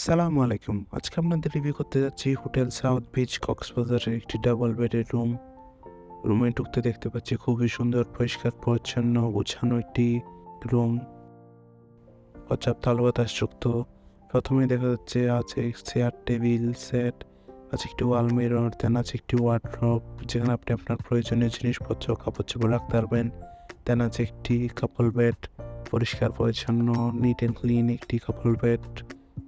সালামু আলাইকুম। আজকে আপনাদের রিভিউ করতে যাচ্ছি হোটেল সাউথ বিচ কক্সবাজারের একটি ডাবল বেডের রুম। রুমে ঢুকতে দেখতে পাচ্ছি খুবই সুন্দর পরিষ্কার পরিচ্ছন্ন গোছানো একটি রুম। পর্যাপ্ত আলো বাতাসযুক্ত। প্রথমেই দেখা যাচ্ছে আছে চেয়ার টেবিল সেট, আছে একটি ওয়াল মিরর, দেন আছে একটি ওয়ার্ডরোব যেখানে আপনি আপনার প্রয়োজনীয় জিনিসপত্র কাপড়-চোপড় রাখতে পারবেন। দেন আছে একটি কাপল বেড, পরিষ্কার পরিচ্ছন্ন নিট অ্যান্ড ক্লিন একটি কাপল বেড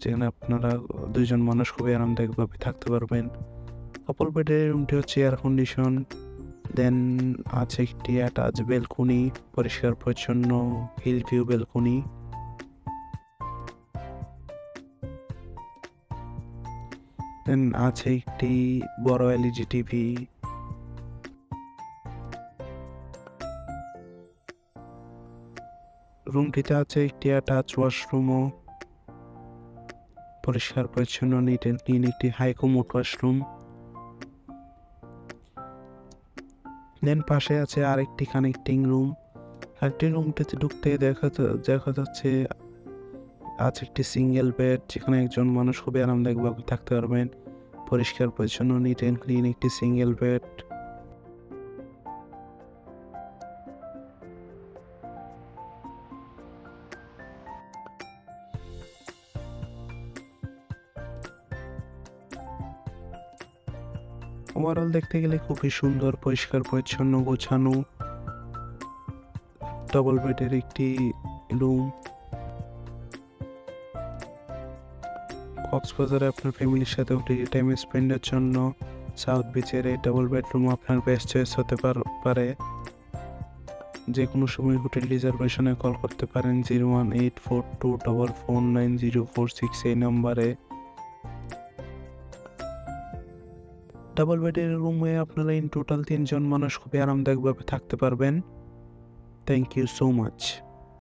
যেখানে আপনারা ২ জন মানুষ খুবই আরামদায়কভাবে থাকতে পারবেন। কাপল বেডের রুমটি হচ্ছে এয়ার কন্ডিশন। দেন আছে একটি অ্যাটাচ বেলকনি, পরিষ্কার পরিচ্ছন্ন হিল ভিউ বেলকনি। দেন আছে একটি বড় এলইডি টিভি। রুমটিতে আছে একটি অ্যাটাচ ওয়াশরুমও, পরিষ্কার পরিচ্ছন্ন নিট অ্যান্ড ক্লিন একটি হাই কমোড ওয়াশরুম। দেন পাশে আছে আরেকটি কানেক্টিং রুম। আরেকটি রুমটিতে ঢুকতে দেখা যাচ্ছে আছে একটি সিঙ্গেল বেড যেখানে একজন মানুষ খুবই আরামদায়কভাবে থাকতে পারবেন। পরিষ্কার পরিচ্ছন্ন নিট অ্যান্ড ক্লিন একটি সিঙ্গেল বেড। ওভারঅল দেখতে গেলে খুবই সুন্দর পরিষ্কার পরিচ্ছন্ন গোছানো ডবল বেডের একটি রুম। কক্সবাজারে আপনার ফ্যামিলির সাথে টাইম স্পেন্ডের জন্য সাউথ বিচের এই ডাবল বেডরুম আপনার বেস্ট চয়েস হতে পারে। যে কোনো সময় হোটেল রিজার্ভেশনে কল করতে পারেন 01842449046 এই নাম্বারে। ডাবল বেডের রুমে আপনারা ইন টোটাল ৩ জন মানুষ খুবই আরামদায়কভাবে থাকতে পারবেন। Thank you so much.